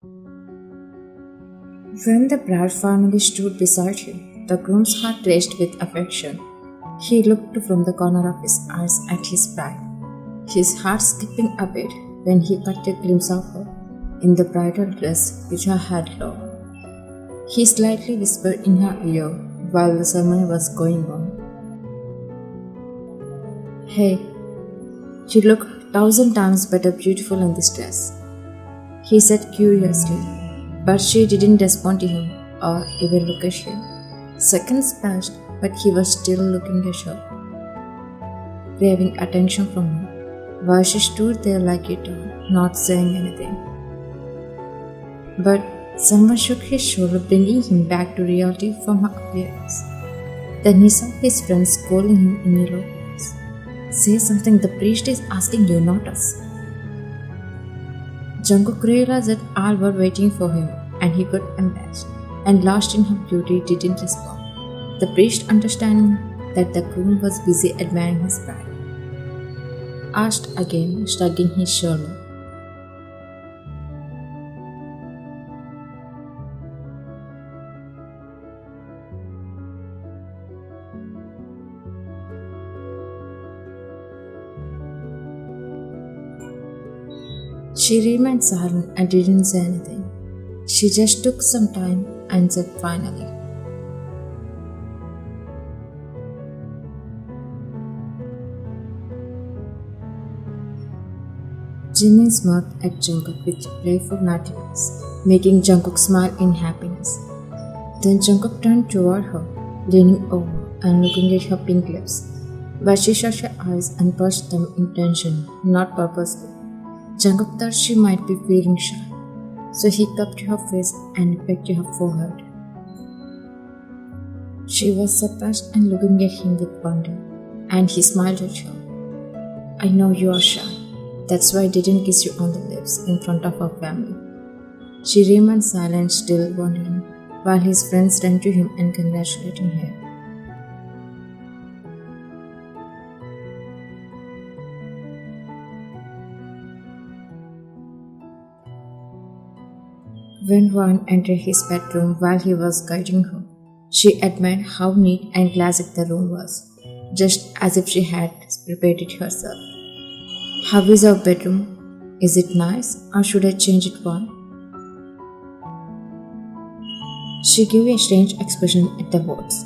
When the bride finally stood beside him, the groom's heart raced with affection. He looked from the corner of his eyes at his bride, his heart skipping a bit when he caught a glimpse of her in the bridal dress with her head low. He slightly whispered in her ear while the sermon was going on. "Hey, you look 1,000 times better beautiful in this dress," he said curiously, but she didn't respond to him or even look at him. Seconds passed, but he was still looking at her, craving attention from her, while she stood there like a doll, not saying anything. But someone shook his shoulder, bringing him back to reality from her appearance. Then he saw his friends calling him in a low voice. "Say something, the priest is asking you, not us." Jungkook realized that all were waiting for him, and he got embarrassed and lost in her beauty didn't respond. The priest, understanding that the groom was busy admiring his bride, asked again, shrugging his shoulder. She remained silent and didn't say anything. She just took some time and said finally, Jimin smirked at Jungkook with playful naughtiness, making Jungkook smile in happiness. Then Jungkook turned toward her, leaning over and looking at her pink lips, but she shut her eyes and pursed them intentionally, not purposely. Jungkook thought she might be feeling shy, so he cupped her face and pecked her forehead. She was surprised and looking at him with wonder, and he smiled at her. "I know you are shy. That's why I didn't kiss you on the lips in front of our family." She remained silent, still wondering, while his friends ran to him and congratulated him. When Juan entered his bedroom while he was guiding her, she admired how neat and classic the room was, just as if she had prepared it herself. "How is our bedroom? Is it nice, or should I change it, Juan?" She gave a strange expression at the words,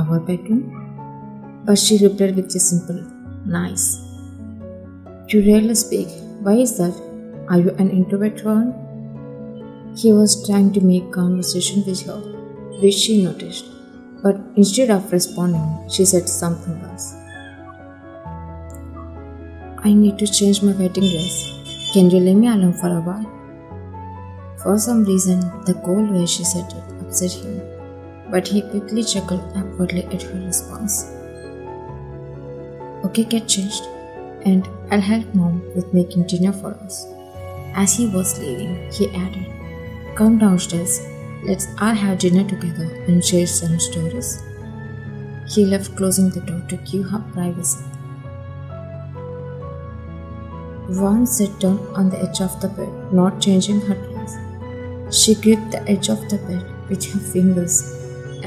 "Our bedroom?" But she replied with a simple, "Nice." "You rarely speak. Why is that? Are you an introvert, Juan?" He was trying to make conversation with her, which she noticed, but instead of responding, she said something else. "I need to change my wedding dress. Can you leave me alone for a while?" For some reason, the cold way she said it upset him, but he quickly chuckled awkwardly at her response. "Okay, get changed, and I'll help Mom with making dinner for us." As he was leaving, he added, "Come downstairs, let's all have dinner together and share some stories." He left, closing the door to give her privacy. Vaughn sat down on the edge of the bed, not changing her dress. She gripped the edge of the bed with her fingers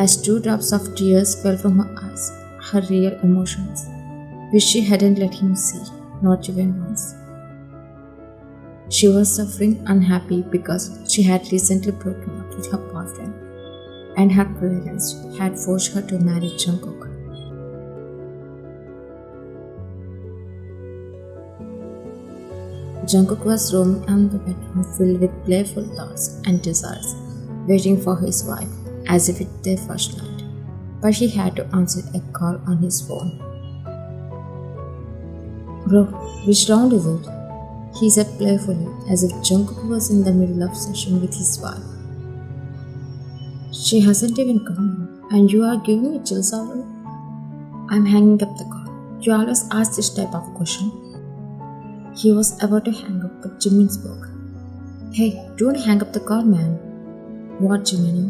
as 2 drops of tears fell from her eyes, her real emotions, which she hadn't let him see, not even once. She was suffering unhappy because she had recently broken up with her boyfriend, and her parents had forced her to marry Jungkook. Jungkook was roaming around the bedroom filled with playful thoughts and desires, waiting for his wife as if it's their first night. But he had to answer a call on his phone. "Bro, which round is it?" he said playfully, as if Jungkook was in the middle of session with his wife. "She hasn't even come in, and you are giving me chills already?" "I'm hanging up the call. You always ask this type of question." He was about to hang up, but Jimin spoke. "Hey, don't hang up the call, man." "What, Jimin?"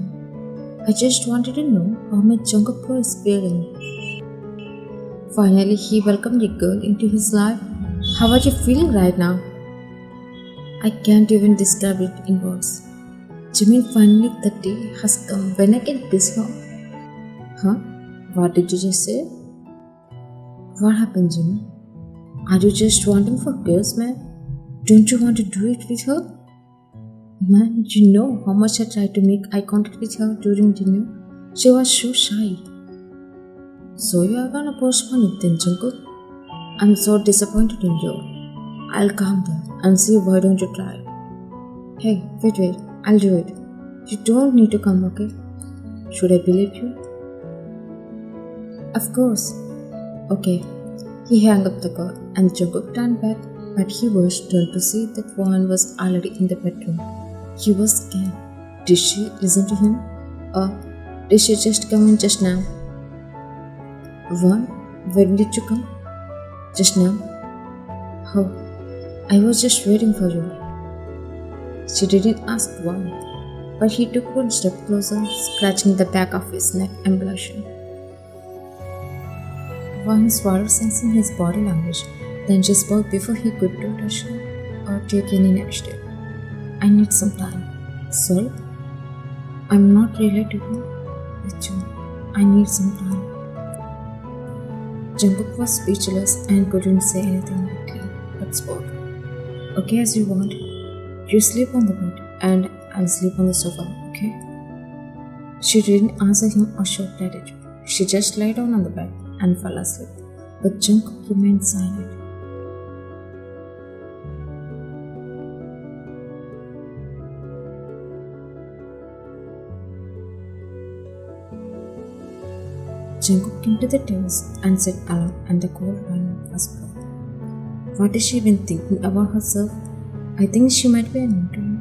"I just wanted to know how my Jungkook bro is feeling." Finally, he welcomed a girl into his life. "How are you feeling right now?" I can't even describe it in words. Jimmy, finally the day has come when I can kiss her. Huh? What did you just say? What happened, Jimmy? Are you just wanting for kiss, man? Don't you want to do it with her? Man, you know how much I tried to make eye contact with her during dinner. She was so shy. So you are gonna postpone it then, Jungkook? I'm so disappointed in you. I'll calm down and see why don't you try. Hey, wait, I'll do it. You don't need to come, okay? Should I believe you? Of course. Okay. He hung up the call and Jungkook turned back, but he was stunned to see that Vaughn was already in the bedroom. He was scared. Did she listen to him? Or did she just come in just now? Vaughn, when did you come? Just now? Oh, I was just waiting for you. She didn't ask why, but he took one step closer, scratching the back of his neck and blushing. Vaughn swallowed, sensing his body language. Then she spoke before he could touch her or take any next step. I need some time. Sorry? I'm not related with you. I need some time. Jungkook was speechless and couldn't say anything quickly, but spoke. Okay, as you want. You sleep on the bed and I'll sleep on the sofa, okay? She didn't answer him or show gratitude. She just lay down on the bed and fell asleep, but Jungkook remained silent. Jungkook came to the terrace and sat alone, and the cold wind was blowing. What is she even thinking about herself? I think she might be an introvert,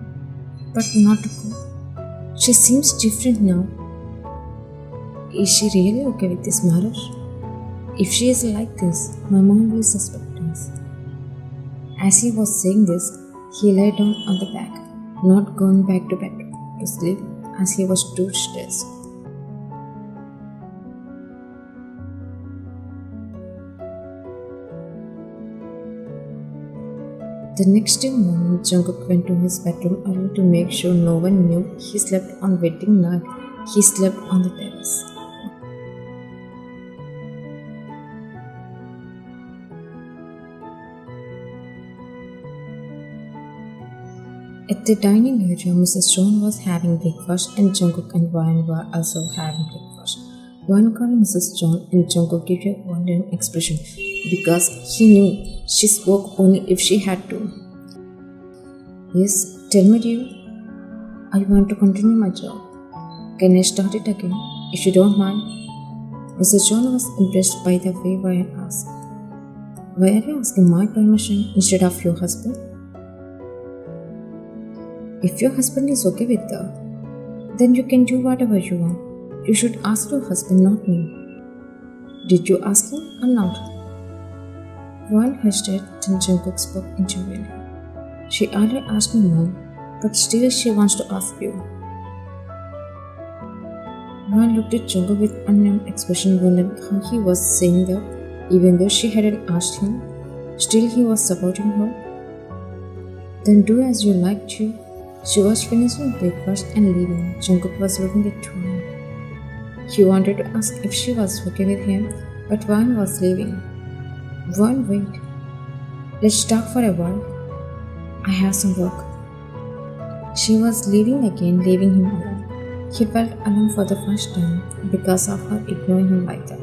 but not too cool. She seems different now. Is she really okay with this marriage? If she is like this, my mom will suspect us. As he was saying this, he lay down on the back, not going back to bed to sleep as he was too stressed. The next day morning, Jungkook went to his bedroom early to make sure no one knew he slept on wedding night. He slept on the terrace. At the dining area, Mrs. John was having breakfast and Jungkook and Ryan were also having breakfast. Ryan called Mrs. John and Jungkook gave a wondering expression because he knew she spoke only if she had to. Yes, tell me, dear. I want to continue my job. Can I start it again, if you don't mind? Mrs. John was impressed by the way Ryan asked. Why are you asking my permission instead of your husband? If your husband is okay with that, then you can do whatever you want. You should ask your husband, not me. Did you ask him or not? Ryan hesitated and Jungkook spoke intermittently. She already asked me, Mom, but still she wants to ask you. Ryan looked at Jungkook with an unknown expression, wondering how he was saying that, even though she hadn't asked him, still he was supporting her. Then do as you like to. She was finishing breakfast and leaving. Jungkook was looking at Ryan. He wanted to ask if she was okay with him, but Ryan was leaving. Ryan, wait. Let's talk for a while. I have some work. She was leaving again, leaving him alone. He felt alone for the first time because of her ignoring him like that.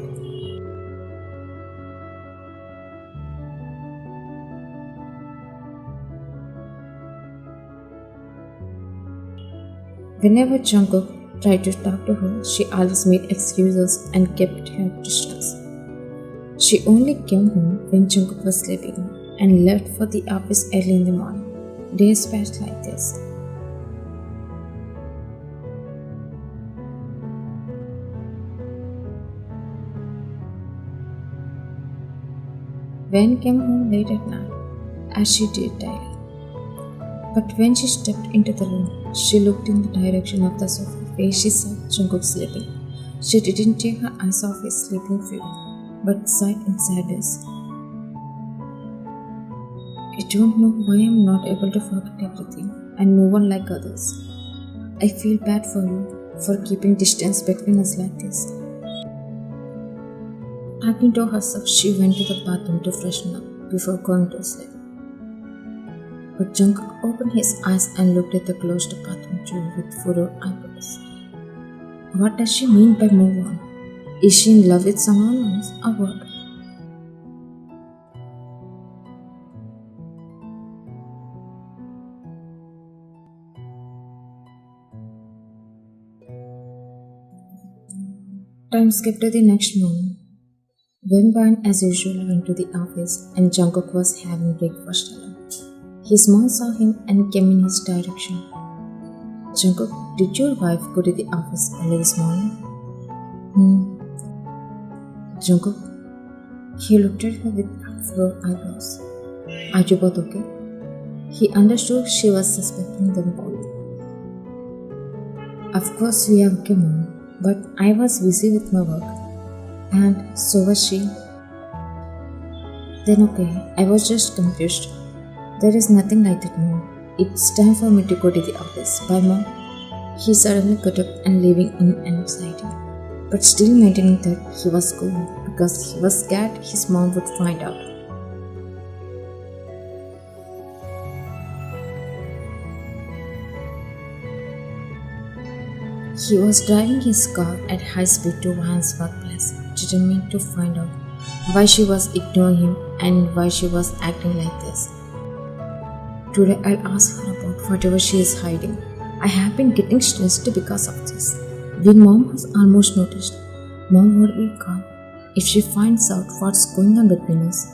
Whenever Jungkook tried to talk to her, she always made excuses and kept her distance. She only came home when Jungkook was sleeping and left for the office early in the morning. Days passed like this. Wen came home late at night, as she did daily. But when she stepped into the room, she looked in the direction of the sofa where she saw Jungkook sleeping. She didn't take her eyes off his sleeping figure, but sighed in sadness. I don't know why I'm not able to forget everything and move on like others. I feel bad for you for keeping distance between us like this. Talking to herself, she went to the bathroom to freshen up before going to sleep. But Jungkook opened his eyes and looked at the closed bathroom door with furrowed eyebrows. What does she mean by move on? Is she in love with someone else or what? Time skipped to the next morning. When as usual went to the office and Jungkook was having breakfast alone. His mom saw him and came in his direction. Jungkook, did your wife go to the office early this morning? Jungkook, he looked at her with furrowed eyebrows. Are you both okay? He understood she was suspecting them both. Of course we are okay, Mom, but I was busy with my work. And so was she. Then okay, I was just confused. There is nothing like that, Mom. It's time for me to go to the office. Bye, Mom. He suddenly got up and leaving in anxiety, but still maintaining that he was going because he was scared his mom would find out. He was driving his car at high speed to Van's workplace, determined to find out why she was ignoring him and why she was acting like this. Today I'll ask her about whatever she is hiding. I have been getting stressed because of this. When Mom has almost noticed, Mom would be calm if she finds out what's going on between us.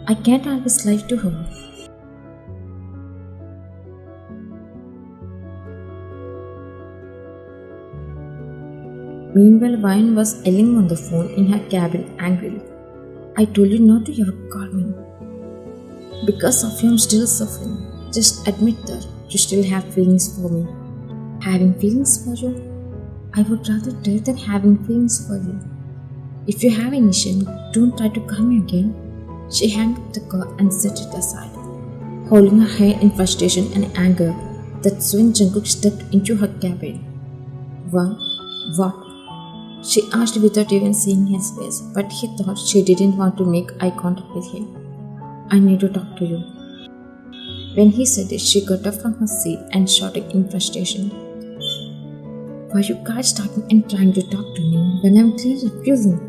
I can't always lie to her. Meanwhile, Vine was yelling on the phone in her cabin angrily. I told you not to ever call me. Because of you, I'm still suffering. Just admit that you still have feelings for me. Having feelings for you? I would rather die than having feelings for you. If you have any shame, don't try to call me again. She hung up the call and set it aside, holding her head in frustration and anger. That's when Jungkook stepped into her cabin. What? She asked without even seeing his face, but he thought she didn't want to make eye contact with him. I need to talk to you. When he said it, she got up from her seat and shouted in frustration. Why you guys talking and trying to talk to me when I'm clearly refusing?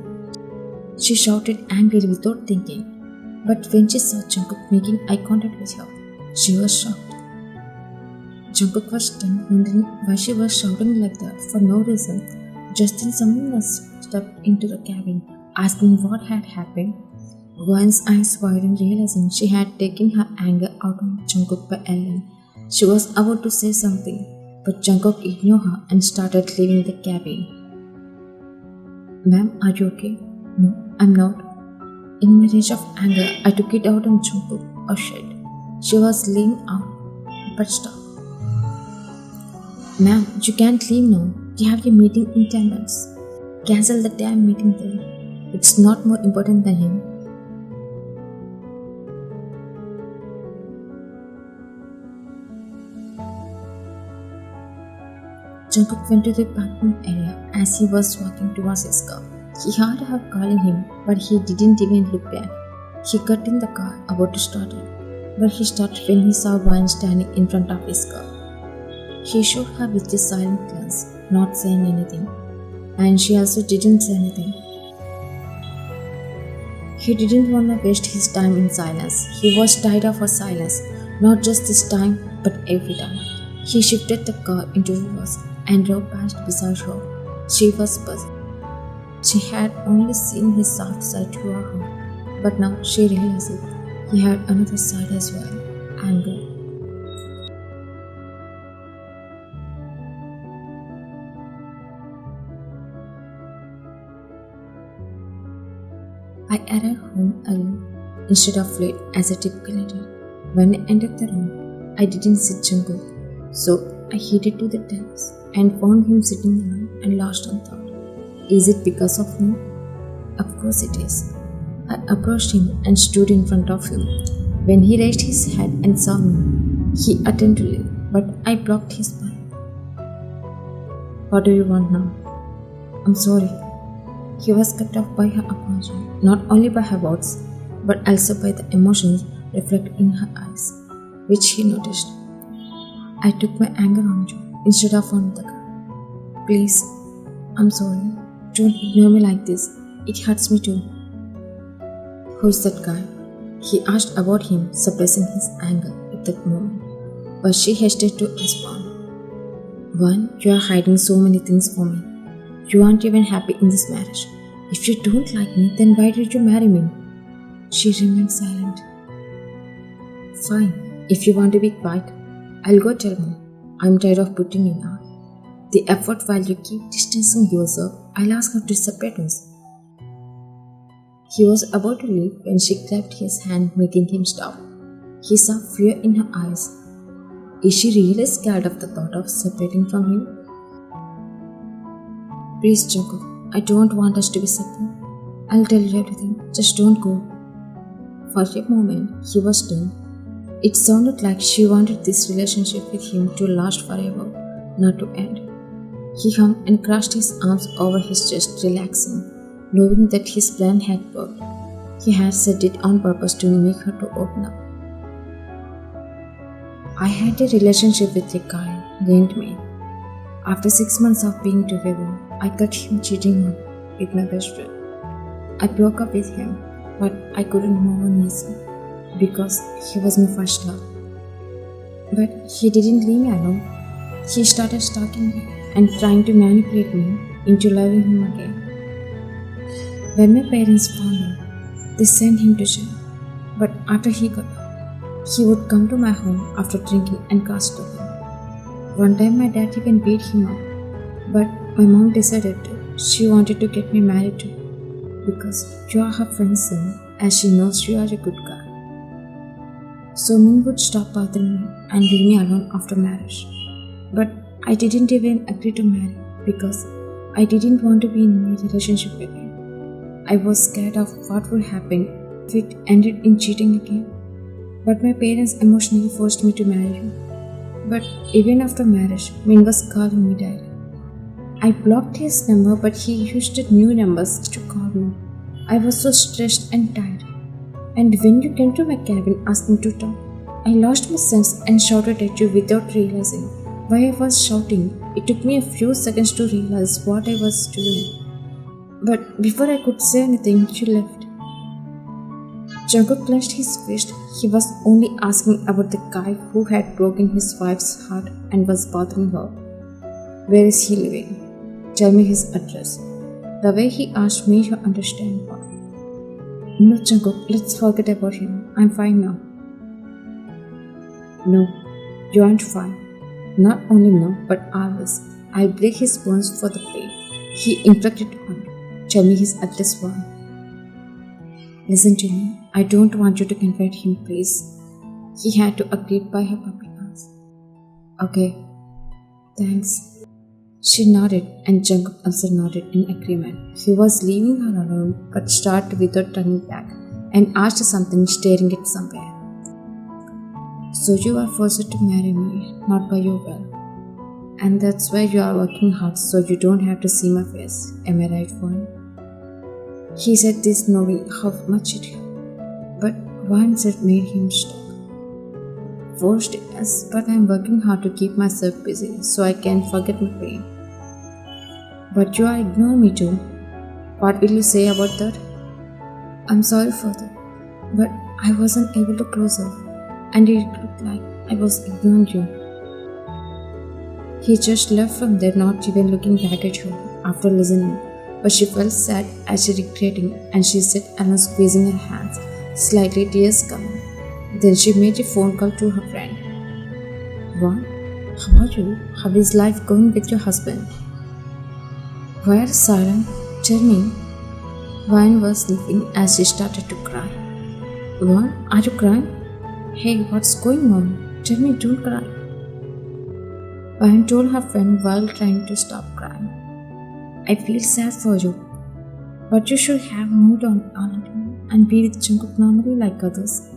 She shouted angrily without thinking, but when she saw Jungkook making eye contact with her, she was shocked. Jungkook was stunned, wondering why she was shouting like that for no reason. Just then someone else stepped into the cabin, asking what had happened. One's eyes widened, realizing she had taken her anger out on Jungkook by yelling. She was about to say something, but Jungkook ignored her and started leaving the cabin. Ma'am, are you okay? No, I'm not. In my rage of anger, I took it out on Jungkook. Oh shit. She was leaning out, but stopped. Ma'am, you can't leave now. You have a meeting in 10 minutes. Cancel the damn meeting then. It's not more important than him. Jungkook went to the parking area as he was walking towards his car. He heard her calling him, but he didn't even look back. He got in the car, about to start it, but he stopped when he saw Vine standing in front of his car. He showed her with a silent glance, not saying anything, and she also didn't say anything. He didn't want to waste his time in silence. He was tired of her silence, not just this time, but every time. He shifted the car into reverse and drove past beside her. She was puzzled. She had only seen his soft side to her, but now she realized it. He had another side as well, anger. I arrived home early instead of late as I typically did. When I entered the room, I didn't see Jungkook, so I headed to the terrace and found him sitting alone and lost in thought. Is it because of me? Of course it is. I approached him and stood in front of him. When he raised his head and saw me, he attempted to leave, but I blocked his path. What do you want now? I'm sorry. He was cut off by her apology, not only by her words, but also by the emotions reflected in her eyes, which he noticed. I took my anger on you instead of on the guy. Please, I'm sorry. Don't ignore me like this. It hurts me too. Who is that guy? He asked about him, suppressing his anger at that moment, but she hesitated to respond. One, you are hiding so many things from me. You aren't even happy in this marriage. If you don't like me, then why did you marry me? She remained silent. Fine, if you want to be quiet, I'll go tell mom. I'm tired of putting in out the effort while you keep distancing yourself. I'll ask her to separate us. He was about to leave when she grabbed his hand, making him stop. He saw fear in her eyes. Is she really scared of the thought of separating from him? Please, Jungkook, I don't want us to be separate. I'll tell you everything. Just don't go. For a moment, he was stunned. It sounded like she wanted this relationship with him to last forever, not to end. He hung and crossed his arms over his chest, relaxing, knowing that his plan had worked. He had said it on purpose to make her to open up. I had a relationship with a guy named me. After 6 months of being together, I caught him cheating on with my best friend. I broke up with him, but I couldn't move on easily because he was my first love. But he didn't leave me alone. He started stalking me and trying to manipulate me into loving him again. When my parents found out, they sent him to jail. But after he got out, he would come to my home after drinking and cast over him. One time my dad even beat him up, but my mom decided she wanted to get me married to him because you are her friend's son, as she knows you are a good guy. So Ming would stop bothering me and leave me alone after marriage. But I didn't even agree to marry because I didn't want to be in a relationship with him. I was scared of what would happen if it ended in cheating again. But my parents emotionally forced me to marry him. But even after marriage, Ming was calling me daily. I blocked his number, but he used new numbers to call me. I was so stressed and tired. And when you came to my cabin asking to talk, I lost my sense and shouted at you without realizing why I was shouting. It took me a few seconds to realize what I was doing. But before I could say anything, you left. Jungkook clenched his fist. He was only asking about the guy who had broken his wife's heart and was bothering her. Where is he living? Tell me his address. The way he asked me to understand why. No, Jungkook, let's forget about him. I'm fine now. No, you aren't fine. Not only now, but always. I'll break his bones for the pain he inflicted on you. Tell me his address why. Listen to me. I don't want you to confront him, please. He had to agree by her public house. Okay. Thanks. She nodded and Jungkook also nodded in agreement. He was leaving her alone but started without turning back and asked something, staring at somewhere. So you are forced to marry me, not by your will. And that's why you are working hard so you don't have to see my face. Am I right, Juan? He said this knowing how much it hurt, but once it made him stop. Forced, yes, but I'm working hard to keep myself busy so I can forget my pain. But you are ignoring me too. What will you say about that? I'm sorry for that, but I wasn't able to close off, and it looked like I was ignoring you. He just left from there, not even looking back at her after listening. But she felt sad as she regretting, and she sat alone squeezing her hands, slightly tears coming. Then she made a phone call to her friend. What? How are you? How is life going with your husband? Why are you silent? Tell me. Vine was laughing as she started to cry. What? Are you crying? Hey, what's going on? Tell me, don't cry. Vine told her friend while trying to stop crying. I feel sad for you, but you should have moved on already and be with Jungkook normally like others.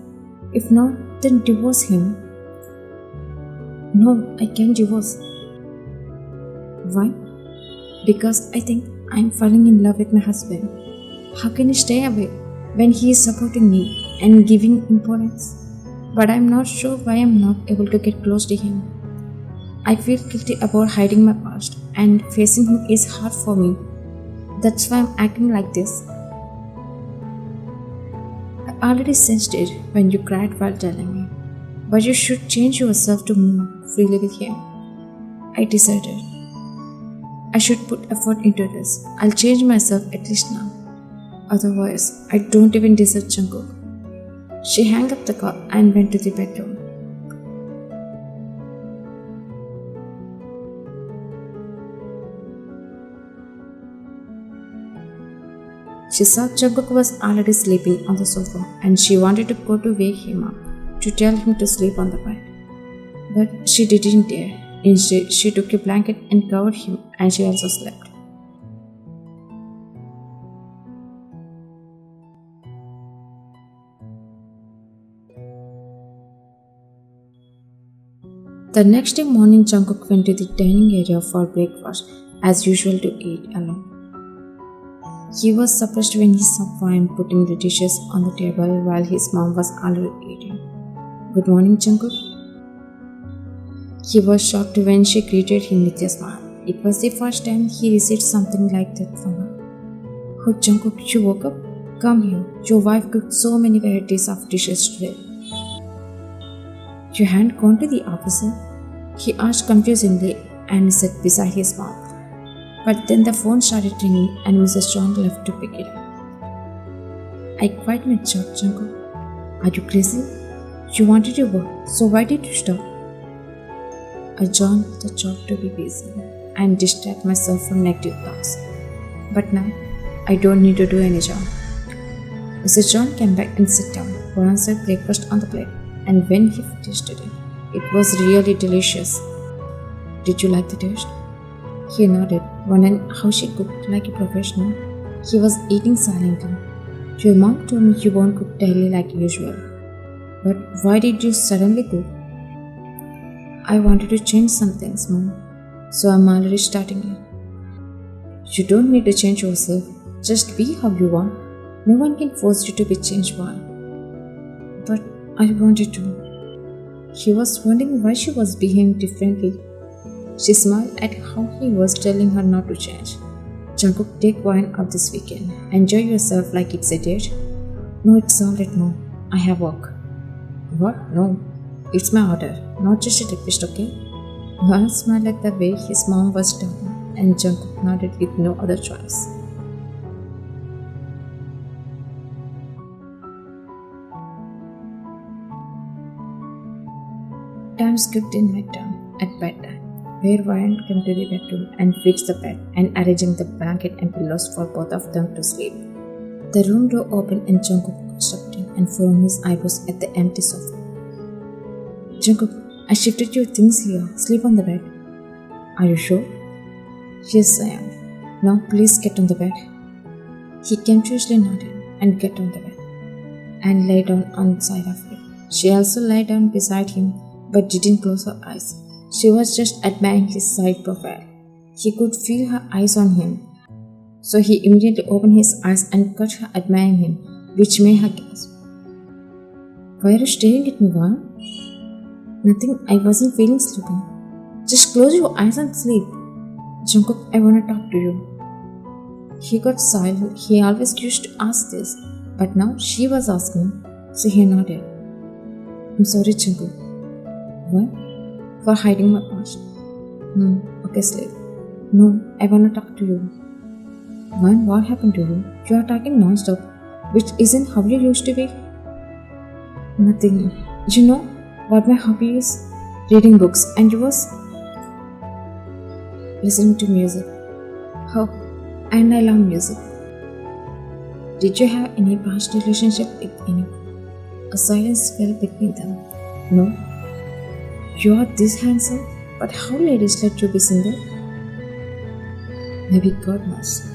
If not, then divorce him. No, I can't divorce. Why? Because I think I'm falling in love with my husband. How can I stay away when he is supporting me and giving importance? But I'm not sure why I'm not able to get close to him. I feel guilty about hiding my past, and facing him is hard for me. That's why I'm acting like this. I already sensed it when you cried while telling me. But you should change yourself to move freely with him. I decided I should put effort into this. I'll change myself at least now. Otherwise, I don't even deserve Jungkook. She hung up the call and went to the bedroom. She saw Jungkook was already sleeping on the sofa and she wanted to go to wake him up to tell him to sleep on the bed. But she didn't dare. Instead, she took a blanket and covered him and she also slept. The next day morning, Jungkook went to the dining area for breakfast as usual to eat alone. He was surprised when he saw Ryan putting the dishes on the table while his mom was already eating. Good morning, Jungkook. He was shocked when she greeted him with a smile. It was the first time he received something like that from her. Oh, Jungkook, you woke up? Come here. Your wife cooked so many varieties of dishes today. You hadn't gone to the office? He asked confusedly and sat beside his mom. But then the phone started ringing and Mrs. John left to pick it up. I quit my job, Jungkook. Are you crazy? You wanted to work, so why did you stop? I joined the job to be busy and distract myself from negative thoughts. But now, I don't need to do any job. Mrs. John came back and sat down. Warren set breakfast on the plate, and when he tasted it, it was really delicious. Did you like the taste? He nodded, wondering how she cooked like a professional. He was eating silently. Your mom told me you won't cook daily like usual. But why did you suddenly cook? I wanted to change some things, Mom. So I'm already starting it. You don't need to change yourself. Just be how you want. No one can force you to be changed by. But I wanted to. He was wondering why she was behaving differently. She smiled at how he was telling her not to change. Jungkook, take wine out this weekend. Enjoy yourself like it's a date. No, it's alright, Mom. I have work. What? No. It's my order, not just a request, okay? Warren smiled at the way his mom was talking, and Jungkook nodded with no other choice. Time skipped in my turn at bedtime, where Ryan came to the bedroom and fixed the bed and arranging the blanket and pillows for both of them to sleep. The room door opened and Jungkook stepped in and furrowed his eyebrows at the empty sofa. Jungkook, I shifted your things here. Sleep on the bed. Are you sure? Yes, I am. Now please get on the bed. He contemptuously nodded and got on the bed and lay down on the side of him. She also lay down beside him but didn't close her eyes. She was just admiring his side profile. He could feel her eyes on him. So he immediately opened his eyes and caught her admiring him, which made her gasp. Why are you staring at me, Warren? Nothing, I wasn't feeling sleepy. Just close your eyes and sleep. Jungkook, I want to talk to you. He got silent. He always used to ask this, but now she was asking, so he nodded. I'm sorry, Jungkook. What? For hiding my past. Okay, sleep. No, I want to talk to you. Man, what happened to you? You are talking non-stop, which isn't how you used to be. Nothing. You know what my hobby is? Reading books. And yours? Listening to music. Oh, and I love music. Did you have any past relationship with anyone? A silence fell between them. No. You are this handsome, but how ladies let you be single? Maybe God must.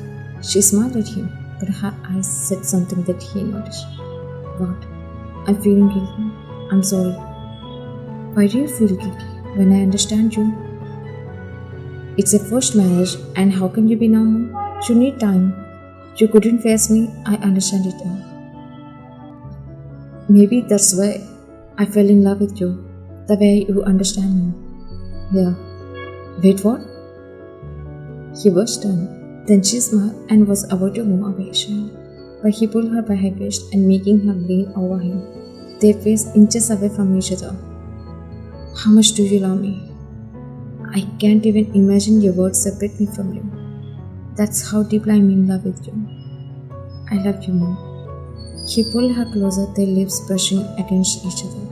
She smiled at him, but her eyes said something that he noticed. God, I'm feeling guilty. I'm sorry. Why do you feel guilty when I understand you? It's a first marriage, and how can you be normal? You need time. You couldn't face me, I understand it now. Maybe that's why I fell in love with you, the way you understand me. Yeah. Wait, what? He was done. Then she smiled and was about to move away, but he pulled her by her waist and making her lean over him, their faces inches away from each other. How much do you love me? I can't even imagine your words separate me from you. That's how deeply I'm in love with you. I love you more. He pulled her closer, their lips brushing against each other.